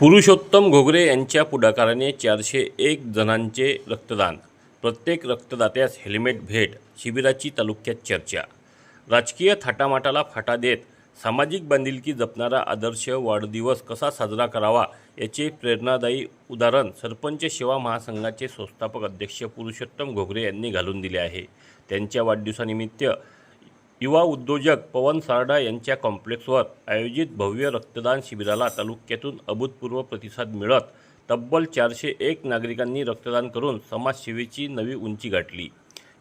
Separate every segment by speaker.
Speaker 1: पुरुषोत्तम घोगरे यांच्या पुढाकाराने 401 जणांचे रक्तदान, प्रत्येक रक्तदात्यास हेल्मेट भेट, शिबिराची तालुक्यात चर्चा। राजकीय थाटामाटाला फाटा देत सामाजिक बांधिलकी जपणारा आदर्श वाढदिवस कसा साजरा करावा याचे प्रेरणादायी उदाहरण सरपंच सेवा महासंघाचे संस्थापक अध्यक्ष पुरुषोत्तम घोगरे यांनी घालून दिले आहे। त्यांच्या वाढदिवसानिमित्त युवा उद्योजक पवन सारडा यांच्या कॉम्प्लेक्सवर आयोजित भव्य रक्तदान शिबिराला तालुक्यातून अभूतपूर्व प्रतिसाद मिळत तब्बल 401 नागरिकांनी रक्तदान करून समाजसेवेची नवी उंची गाठली।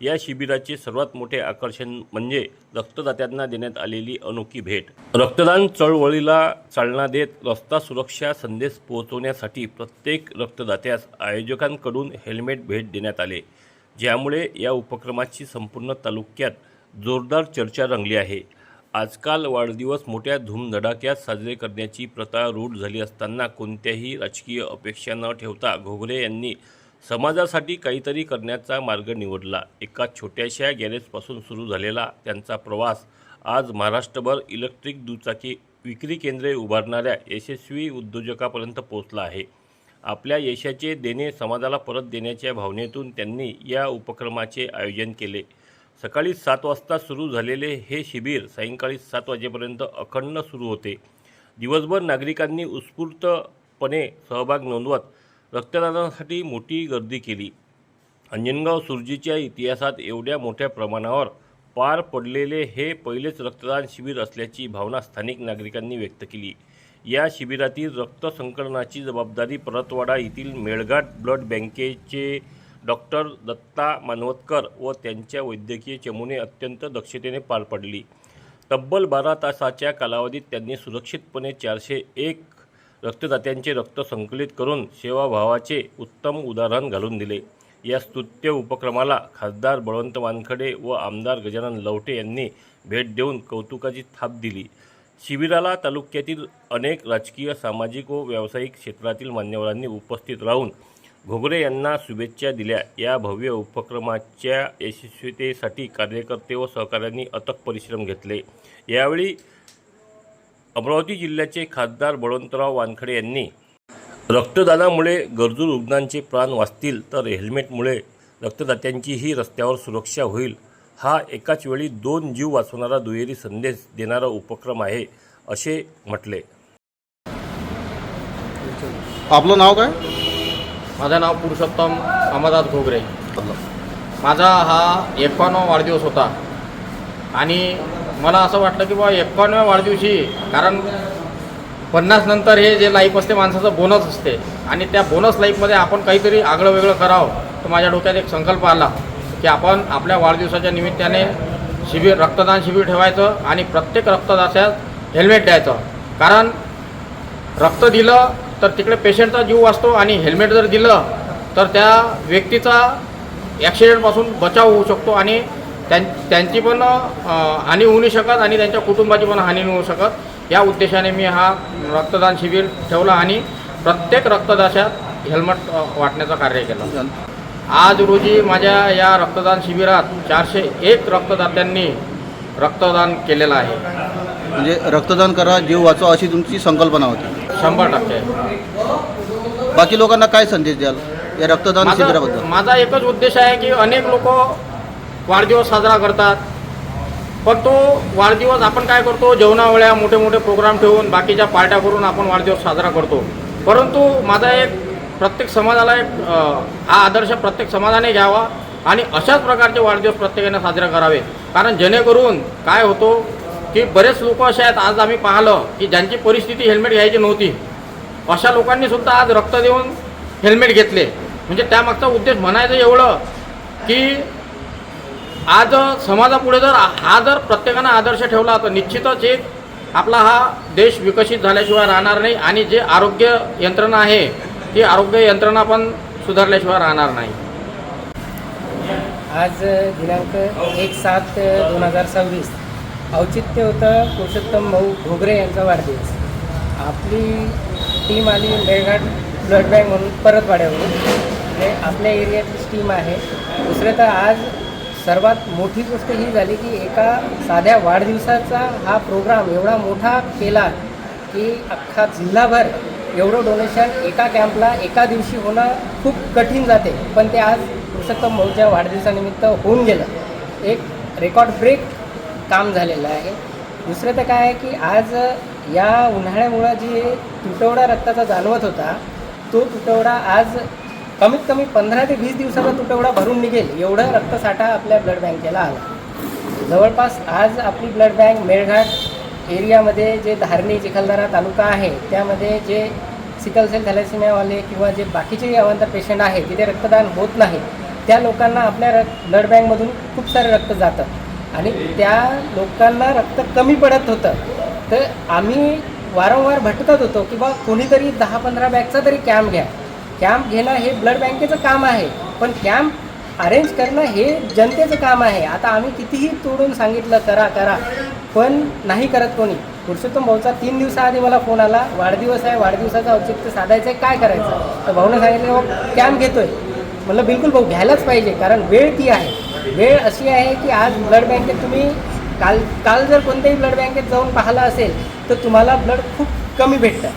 Speaker 1: या शिबिराचे सर्वात मोठे आकर्षण म्हणजे रक्तदात्यांना देण्यात आलेली अनोखी भेट। रक्तदान चळवळीला चालना देत रस्ता सुरक्षा संदेश पोहोचवण्यासाठी प्रत्येक रक्तदात्यास आयोजकांकडून हेल्मेट भेट देण्यात आले, ज्यामुळे या उपक्रमाची संपूर्ण तालुक्यात जोरदार चर्चा रंगली आहे। आजकाल वाढदिवस मोठ्या धूमधडाक्यात साजरे करण्याची प्रथा रूढ झाली असताना कोणत्याही राजकीय अपेक्षा न ठेवता घोगरे यांनी समाजासाठी काहीतरी करण्याचा मार्ग निवडला। एका छोट्याशा गॅरेजपासून सुरू झालेला त्यांचा प्रवास आज महाराष्ट्रभर इलेक्ट्रिक दुचाकी विक्री केंद्रे उभारणाऱ्या यशस्वी उद्योजकापर्यंत पोहोचला आहे। आपल्या यशाचे देणे समाजाला परत देण्याच्या भावनेतून त्यांनी या उपक्रमाचे आयोजन केले। सकाळी 7 वाजता सुरू झालेले हे शिबिर सायंकाळी 7 वाजेपर्यंत अखंड सुरू होते। दिवसभर नागरिकांनी उत्स्फूर्तपणे सहभाग नोंदवत रक्तदानासाठी मोठी गर्दी केली। अंजनगाव सुरजीच्या इतिहासात एवढ्या मोठ्या प्रमाणावर पार पडलेले हे पहिलेच रक्तदान शिबिर असल्याची भावना स्थानिक नागरिकांनी व्यक्त केली। या शिबिरातील रक्त संकलनाची जबाबदारी परतवाडा येथील मेळघाट ब्लड बँकेचे डॉक्टर दत्ता मानवतकर व त्यांच्या वैद्यकीय चमूने अत्यंत दक्षतेने पार पडली। तब्बल 12 तासाच्या कालावधीत त्यांनी सुरक्षितपणे 401 रक्तदात्यांचे रक्त संकलित करून सेवाभावाचे उत्तम उदाहरण घालून दिले। या स्तुत्य उपक्रमाला खासदार बळवंत वानखडे व आमदार गजानन लवटे यांनी भेट देऊन कौतुकाची थाप दिली। शिबिराला तालुक्यातील अनेक राजकीय, सामाजिक व व्यावसायिक क्षेत्रातील मान्यवरांनी उपस्थित राहून घोगरे यांना शुभेच्छा दिल्या। या भव्य उपक्रमाच्या यशस्वीतेसाठी कार्यकर्ते व सहकाऱ्यांनी अथक परिश्रम घेतले। यावेळी अमरावती जिल्ह्याचे खासदार बळवंतराव वानखडे यांनी रक्तदानामुळे गरजू रुग्णांचे प्राण वाचतील तर हेल्मेटमुळे रक्तदात्यांचीही रस्त्यावर सुरक्षा होईल। हा एकाच वेळी 2 जीव वाचवणारा दुहेरी संदेश देणारा उपक्रम आहे, असे म्हटले।
Speaker 2: आपलं नाव काय?
Speaker 3: माझं नाव पुरुषोत्तम अमरदास घोगरे। माझा हा 51वा वाढदिवस होता आणि मला असं वाटलं की 51व्या वाढदिवशी, कारण 50 नंतर हे जे लाईफ असते माणसाचं बोनस असते आणि त्या बोनस लाईफमध्ये आपण काहीतरी आगळं वेगळं करावं, तर माझ्या डोक्यात एक संकल्प आला की आपण आपल्या वाढदिवसाच्या निमित्ताने रक्तदान शिबिर ठेवायचं आणि प्रत्येक रक्तदात्यास हेल्मेट द्यायचं। कारण रक्त दिलं तर तिकडे पेशंटचा जीव वाचतो आणि हेल्मेट जर दिलं तर त्या व्यक्तीचा ॲक्सिडेंटपासून बचाव होऊ शकतो आणि त्यांची पण हानी होऊ नाही शकत आणि त्यांच्या कुटुंबाची पण हानी नाही होऊ शकत। या उद्देशाने मी हा रक्तदान शिबिर ठेवला आणि प्रत्येक रक्तदात्यास हेल्मेट वाटण्याचं कार्य केलं। आज रोजी माझ्या या रक्तदान शिबिरात 401 रक्तदात्यांनी रक्तदान केलेलं आहे।
Speaker 2: म्हणजे रक्तदान करा, जीव वाचवा अशी तुमची संकल्पना होती?
Speaker 3: 100%।
Speaker 2: बाकी लोकांना काय संदेश द्याल या रक्तदान शिबिराबद्दल?
Speaker 3: माझा एकच उद्देश आहे की अनेक लोक वाढदिवस साजरा करतात, पण तो वाढदिवस आपण काय करतो, जेवणावेळ्या मोठे मोठे प्रोग्राम ठेवून बाकीच्या पार्ट्या करून आपण वाढदिवस साजरा करतो। परंतु माझा एक प्रत्येक समाजाला हा आदर्श प्रत्येक समाजाने घ्यावा आणि अशाच प्रकारचे वाढदिवस प्रत्येकाने साजरे करावे। कारण जेणेकरून काय होतो की बरेच लोक असे आहेत, आज आम्ही पाहिलं की ज्यांची परिस्थिती हेल्मेट घ्यायची नव्हती, अशा लोकांनी सुद्धा आज रक्त देऊन हेल्मेट घेतले। म्हणजे त्यामागचा उद्देश म्हणायचं एवढं की आज समाजापुढे जर प्रत्येकानं आदर्श ठेवला तर निश्चितच एक आपला हा देश विकसित झाल्याशिवाय राहणार नाही आणि जे आरोग्य यंत्रणा आहे ती आरोग्य यंत्रणा पण सुधारल्याशिवाय राहणार नाही।
Speaker 4: आज दिनांक 1/7/2026 औचित्य होतं पुरुषोत्तम भाऊ घोगरे यांचा वाढदिवस। आपली टीम आली मेळघाट ब्लड बँक म्हणून परतवाड्यावरून, म्हणजे आपल्या एरियातलीच टीम आहे। दुसरं तर आज सर्वात मोठी गोष्ट ही झाली की एका साध्या वाढदिवसाचा हा प्रोग्राम एवढा मोठा केला की अख्खा जिल्हाभर एवढं डोनेशन एका कॅम्पला एका दिवशी होणं खूप कठीण जाते, पण ते आज पुरुषोत्तम भाऊच्या वाढदिवसानिमित्त होऊन गेलं. एक रेकॉर्ड ब्रेक काम झालेलं आहे. दुसरं तर काय आहे की आज या उन्हाळ्यामुळं जे तुटवडा रक्ताचा जाणवत होता, तो तुटवडा आज कमीत कमी 15 ते 20 दिवसाचा तुटवडा भरून निघेल एवढा रक्तसाठा आपल्या ब्लड बँकेला आला. जवळपास आज आपली ब्लड बँक मेळघाट एरियामध्ये जे धारणी चिखलदरा तालुका आहे त्यामध्ये जे सिकल सेल थॅलेसेमियावाले किंवा जे बाकीचे अवांतर पेशंट आहेत तिथे रक्तदान होत नाही, त्या लोकांना आपल्या ब्लड बँकमधून खूप सारे रक्त जातं आणि त्या लोकांना रक्त कमी पडत होतं. तर आम्ही वारंवार भटकत होतो की बा कोणीतरी 10-15 बॅगचा तरी कॅम्प घ्या. कॅम्प घेणं हे ब्लड बँकेचं काम आहे, पण कॅम्प अरेंज करणं हे जनतेचं काम आहे. आता आम्ही कितीही तोडून सांगितलं करा, पण नाही करत कोणी. पुरुषोत्तम भाऊचा 3 दिवसाआधी मला फोन आला, वाढदिवस आहे, वाढदिवसाचं औचित्य साधायचं आहे, काय करायचं. तर भाऊनं सांगितलं बाबा कॅम्प घेतोय. म्हटलं बिलकुल भाऊ घ्यायलाच पाहिजे, कारण वेळ ती आहे. वेळ अशी आहे की आज ब्लड बँकेत तुम्ही काल जर कोणत्याही ब्लड बँकेत जाऊन पाहिलं असेल तर तुम्हाला ब्लड खूप कमी भेटतं.